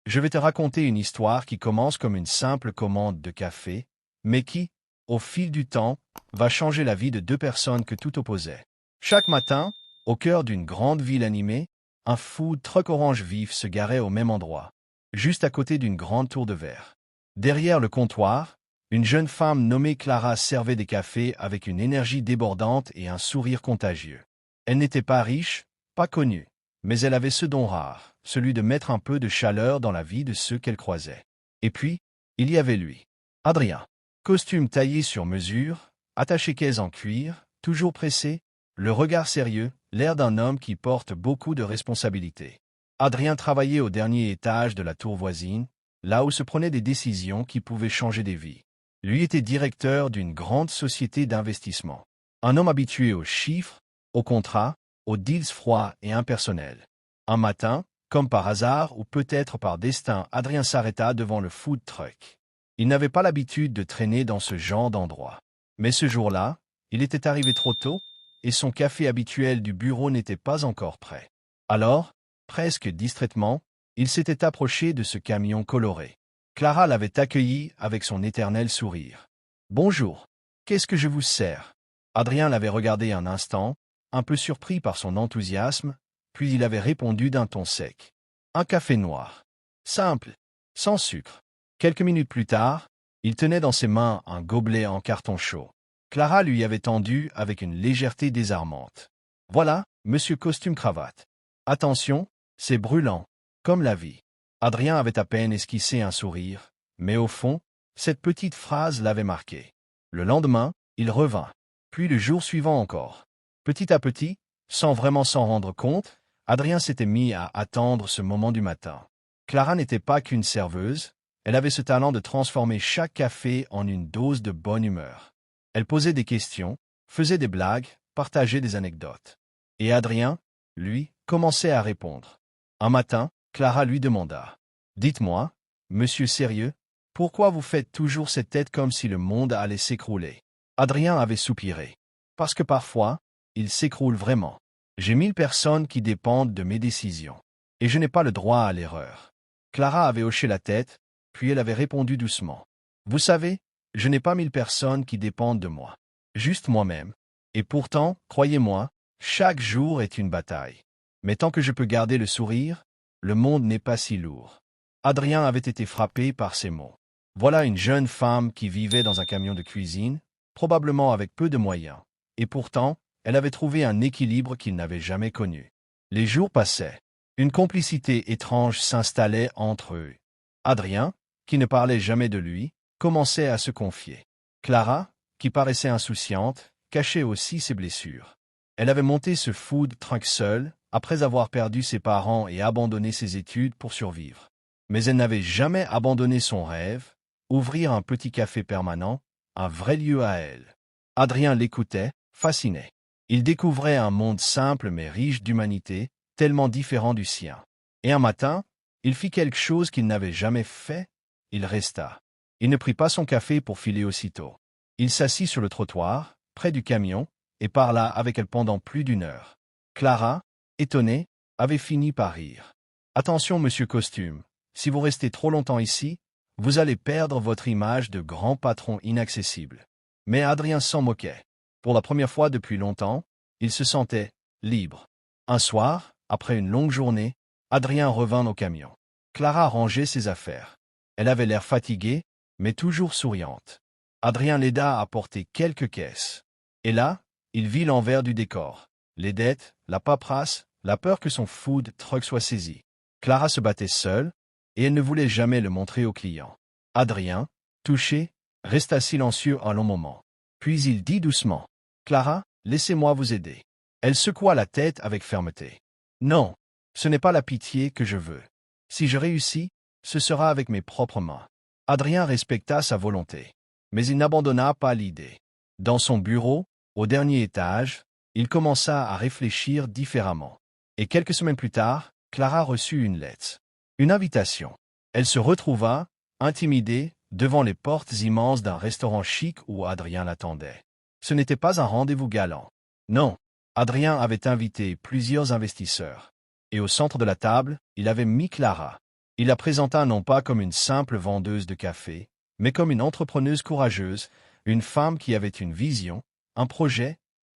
Je vais te raconter une histoire qui commence comme une simple commande de café, mais qui, au fil du temps, va changer la vie de deux personnes que tout opposait. Chaque matin, au cœur d'une grande ville animée, un food truck orange vif se garait au même endroit, juste à côté d'une grande tour de verre. Derrière le comptoir, une jeune femme nommée Clara servait des cafés avec une énergie débordante et un sourire contagieux. Elle n'était pas riche, pas connue, mais elle avait ce don rare, celui de mettre un peu de chaleur dans la vie de ceux qu'elle croisait. Et puis, il y avait lui, Adrien. Costume taillé sur mesure, attaché caisse en cuir, toujours pressé, le regard sérieux, l'air d'un homme qui porte beaucoup de responsabilités. Adrien travaillait au dernier étage de la tour voisine, là où se prenaient des décisions qui pouvaient changer des vies. Lui était directeur d'une grande société d'investissement. Un homme habitué aux chiffres, aux contrats, aux deals froids et impersonnels. Un matin, comme par hasard ou peut-être par destin, Adrien s'arrêta devant le food truck. Il n'avait pas l'habitude de traîner dans ce genre d'endroit. Mais ce jour-là, il était arrivé trop tôt, et son café habituel du bureau n'était pas encore prêt. Alors, presque distraitement, il s'était approché de ce camion coloré. Clara l'avait accueilli avec son éternel sourire. « Bonjour. Qu'est-ce que je vous sers ?» Adrien l'avait regardé un instant, un peu surpris par son enthousiasme, puis il avait répondu d'un ton sec. « Un café noir. Simple, sans sucre. » Quelques minutes plus tard, il tenait dans ses mains un gobelet en carton chaud. Clara lui avait tendu avec une légèreté désarmante. « Voilà, monsieur costume-cravate. Attention, c'est brûlant, comme la vie. » Adrien avait à peine esquissé un sourire, mais au fond, cette petite phrase l'avait marqué. Le lendemain, il revint, puis le jour suivant encore. Petit à petit, sans vraiment s'en rendre compte, Adrien s'était mis à attendre ce moment du matin. Clara n'était pas qu'une serveuse, elle avait ce talent de transformer chaque café en une dose de bonne humeur. Elle posait des questions, faisait des blagues, partageait des anecdotes. Et Adrien, lui, commençait à répondre. Un matin, Clara lui demanda. « Dites-moi, monsieur sérieux, pourquoi vous faites toujours cette tête comme si le monde allait s'écrouler ?» Adrien avait soupiré. « Parce que parfois, il s'écroule vraiment. J'ai 1000 personnes qui dépendent de mes décisions. Et je n'ai pas le droit à l'erreur. » Clara avait hoché la tête, puis elle avait répondu doucement. « Vous savez, je n'ai pas 1000 personnes qui dépendent de moi. Juste moi-même. Et pourtant, croyez-moi, chaque jour est une bataille. Mais tant que je peux garder le sourire, le monde n'est pas si lourd. » Adrien avait été frappé par ces mots. Voilà une jeune femme qui vivait dans un camion de cuisine, probablement avec peu de moyens. Et pourtant, elle avait trouvé un équilibre qu'il n'avait jamais connu. Les jours passaient. Une complicité étrange s'installait entre eux. Adrien, qui ne parlait jamais de lui, commençait à se confier. Clara, qui paraissait insouciante, cachait aussi ses blessures. Elle avait monté ce food truck seule, après avoir perdu ses parents et abandonné ses études pour survivre. Mais elle n'avait jamais abandonné son rêve, ouvrir un petit café permanent, un vrai lieu à elle. Adrien l'écoutait, fasciné. Il découvrait un monde simple mais riche d'humanité, tellement différent du sien. Et un matin, il fit quelque chose qu'il n'avait jamais fait, il resta. Il ne prit pas son café pour filer aussitôt. Il s'assit sur le trottoir, près du camion, et parla avec elle pendant plus d'une heure. Clara, étonnée, avait fini par rire. « Attention, monsieur Costume, si vous restez trop longtemps ici, vous allez perdre votre image de grand patron inaccessible. » Mais Adrien s'en moquait. Pour la première fois depuis longtemps, il se sentait libre. Un soir, après une longue journée, Adrien revint au camion. Clara rangeait ses affaires. Elle avait l'air fatiguée, mais toujours souriante. Adrien l'aida à porter quelques caisses. Et là, il vit l'envers du décor. Les dettes, la paperasse, la peur que son food truck soit saisi. Clara se battait seule, et elle ne voulait jamais le montrer aux clients. Adrien, touché, resta silencieux un long moment. Puis il dit doucement, « Clara, laissez-moi vous aider. » Elle secoua la tête avec fermeté. « Non, ce n'est pas la pitié que je veux. Si je réussis, ce sera avec mes propres mains. » Adrien respecta sa volonté, mais il n'abandonna pas l'idée. Dans son bureau, au dernier étage, il commença à réfléchir différemment. Et quelques semaines plus tard, Clara reçut une lettre. Une invitation. Elle se retrouva, intimidée, devant les portes immenses d'un restaurant chic où Adrien l'attendait. Ce n'était pas un rendez-vous galant. Non, Adrien avait invité plusieurs investisseurs. Et au centre de la table, il avait mis Clara. Il la présenta non pas comme une simple vendeuse de café, mais comme une entrepreneuse courageuse, une femme qui avait une vision, un projet,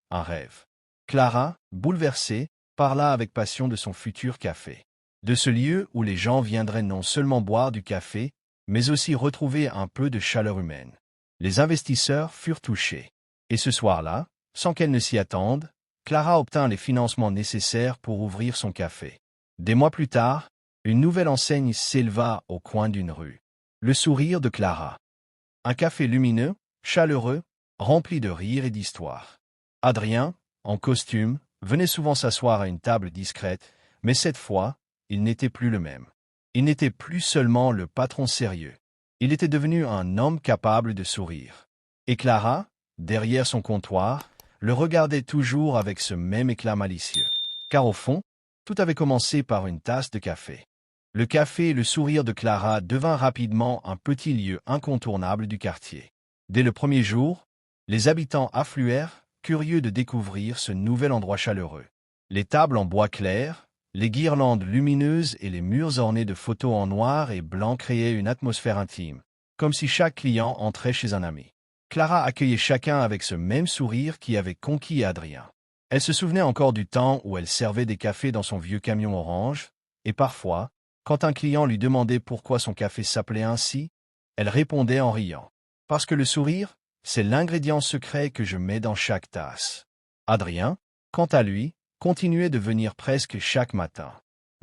un rêve. Clara, bouleversée, parla avec passion de son futur café. De ce lieu où les gens viendraient non seulement boire du café, mais aussi retrouver un peu de chaleur humaine. Les investisseurs furent touchés. Et ce soir-là, sans qu'elle ne s'y attende, Clara obtint les financements nécessaires pour ouvrir son café. Des mois plus tard, une nouvelle enseigne s'éleva au coin d'une rue. Le sourire de Clara. Un café lumineux, chaleureux, rempli de rires et d'histoires. Adrien, en costume, venait souvent s'asseoir à une table discrète, mais cette fois, il n'était plus le même. Il n'était plus seulement le patron sérieux. Il était devenu un homme capable de sourire. Et Clara, derrière son comptoir, le regardait toujours avec ce même éclat malicieux. Car au fond, tout avait commencé par une tasse de café. Le café et le sourire de Clara devinrent rapidement un petit lieu incontournable du quartier. Dès le premier jour, les habitants affluèrent, curieux de découvrir ce nouvel endroit chaleureux. Les tables en bois clair, les guirlandes lumineuses et les murs ornés de photos en noir et blanc créaient une atmosphère intime, comme si chaque client entrait chez un ami. Clara accueillait chacun avec ce même sourire qui avait conquis Adrien. Elle se souvenait encore du temps où elle servait des cafés dans son vieux camion orange, et parfois, quand un client lui demandait pourquoi son café s'appelait ainsi, elle répondait en riant. Parce que le sourire, c'est l'ingrédient secret que je mets dans chaque tasse. Adrien, quant à lui, continuait de venir presque chaque matin.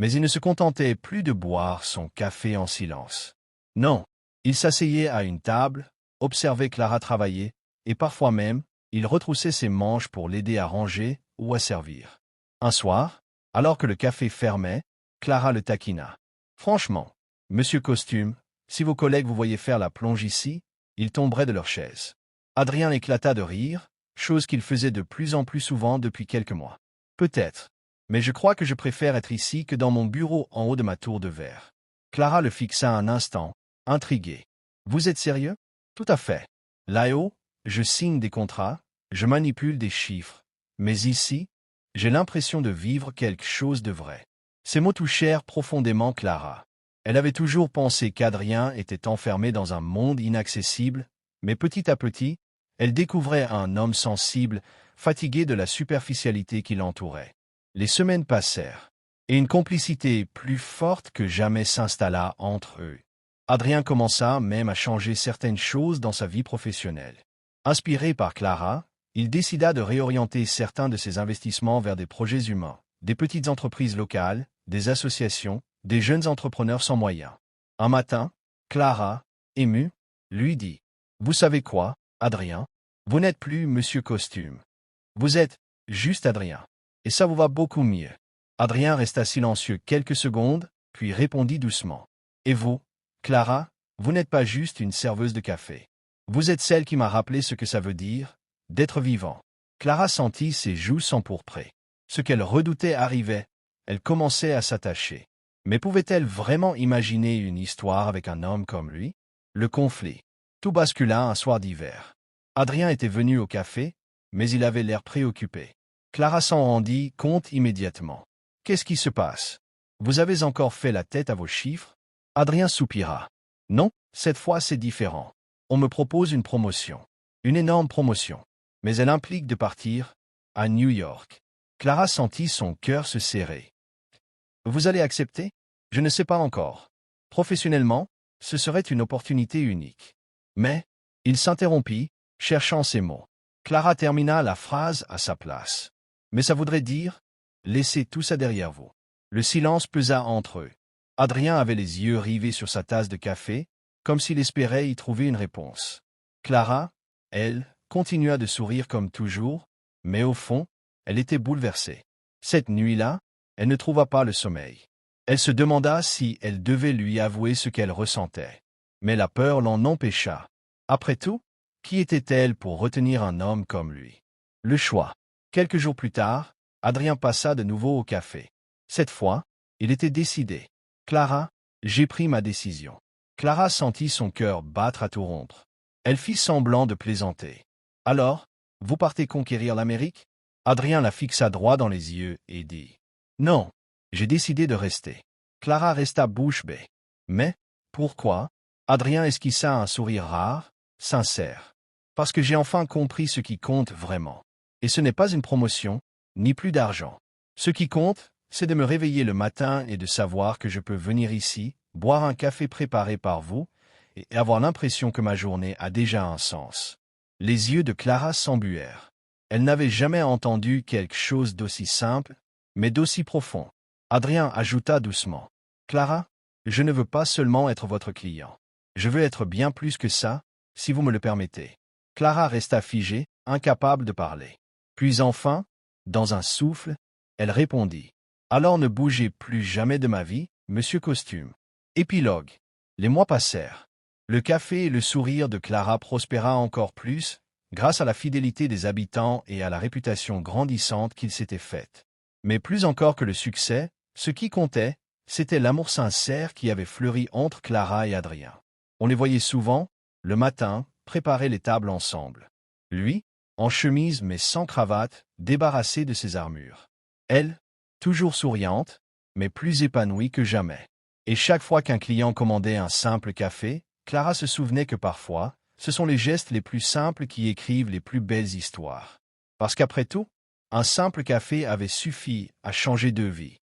Mais il ne se contentait plus de boire son café en silence. Non, il s'asseyait à une table, observait Clara travailler, et parfois même, il retroussait ses manches pour l'aider à ranger ou à servir. Un soir, alors que le café fermait, Clara le taquina. Franchement, monsieur Costume, si vos collègues vous voyaient faire la plonge ici, ils tomberaient de leur chaise. Adrien éclata de rire, chose qu'il faisait de plus en plus souvent depuis quelques mois. Peut-être, mais je crois que je préfère être ici que dans mon bureau en haut de ma tour de verre. Clara le fixa un instant, intriguée. Vous êtes sérieux? Tout à fait. Là-haut, je signe des contrats, je manipule des chiffres. Mais ici, j'ai l'impression de vivre quelque chose de vrai. Ces mots touchèrent profondément Clara. Elle avait toujours pensé qu'Adrien était enfermé dans un monde inaccessible, mais petit à petit, elle découvrait un homme sensible, fatigué de la superficialité qui l'entourait. Les semaines passèrent, et une complicité plus forte que jamais s'installa entre eux. Adrien commença même à changer certaines choses dans sa vie professionnelle. Inspiré par Clara, il décida de réorienter certains de ses investissements vers des projets humains, des petites entreprises locales, des associations, des jeunes entrepreneurs sans moyens. Un matin, Clara, émue, lui dit « Vous savez quoi, Adrien? Vous n'êtes plus Monsieur Costume. Vous êtes juste Adrien. Et ça vous va beaucoup mieux. » Adrien resta silencieux quelques secondes, puis répondit doucement « Et vous, Clara, vous n'êtes pas juste une serveuse de café. Vous êtes celle qui m'a rappelé ce que ça veut dire, d'être vivant. » Clara sentit ses joues s'empourprer. Ce qu'elle redoutait arrivait. Elle commençait à s'attacher. Mais pouvait-elle vraiment imaginer une histoire avec un homme comme lui? Le conflit. Tout bascula un soir d'hiver. Adrien était venu au café, mais il avait l'air préoccupé. Clara s'en rendit compte immédiatement. « Qu'est-ce qui se passe? Vous avez encore fait la tête à vos chiffres? » Adrien soupira. « Non, cette fois c'est différent. On me propose une promotion. Une énorme promotion. Mais elle implique de partir à New York. » Clara sentit son cœur se serrer. « Vous allez accepter? Je ne sais pas encore. Professionnellement, ce serait une opportunité unique. » Mais, il s'interrompit, cherchant ses mots. Clara termina la phrase à sa place. « Mais ça voudrait dire, laissez tout ça derrière vous. » Le silence pesa entre eux. Adrien avait les yeux rivés sur sa tasse de café, comme s'il espérait y trouver une réponse. Clara, elle, continua de sourire comme toujours, mais au fond, elle était bouleversée. Cette nuit-là, elle ne trouva pas le sommeil. Elle se demanda si elle devait lui avouer ce qu'elle ressentait. Mais la peur l'en empêcha. Après tout, qui était-elle pour retenir un homme comme lui? Le choix. Quelques jours plus tard, Adrien passa de nouveau au café. Cette fois, il était décidé. « Clara, j'ai pris ma décision. » Clara sentit son cœur battre à tout rompre. Elle fit semblant de plaisanter. « Alors, vous partez conquérir l'Amérique? » Adrien la fixa droit dans les yeux et dit « Non, j'ai décidé de rester. » Clara resta bouche bée. Mais, pourquoi? Adrien esquissa un sourire rare, sincère. Parce que j'ai enfin compris ce qui compte vraiment. Et ce n'est pas une promotion, ni plus d'argent. Ce qui compte, c'est de me réveiller le matin et de savoir que je peux venir ici, boire un café préparé par vous, et avoir l'impression que ma journée a déjà un sens. Les yeux de Clara s'embuèrent. Elle n'avait jamais entendu quelque chose d'aussi simple, mais d'aussi profond. Adrien ajouta doucement. Clara, je ne veux pas seulement être votre client. Je veux être bien plus que ça, si vous me le permettez. Clara resta figée, incapable de parler. Puis enfin, dans un souffle, elle répondit. Alors ne bougez plus jamais de ma vie, monsieur Costume. Épilogue. Les mois passèrent. Le café et le sourire de Clara prospéra encore plus, grâce à la fidélité des habitants et à la réputation grandissante qu'il s'était faite. Mais plus encore que le succès, ce qui comptait, c'était l'amour sincère qui avait fleuri entre Clara et Adrien. On les voyait souvent, le matin, préparer les tables ensemble. Lui, en chemise mais sans cravate, débarrassé de ses armures. Elle, toujours souriante, mais plus épanouie que jamais. Et chaque fois qu'un client commandait un simple café, Clara se souvenait que parfois, ce sont les gestes les plus simples qui écrivent les plus belles histoires. Parce qu'après tout, un simple café avait suffi à changer de vie.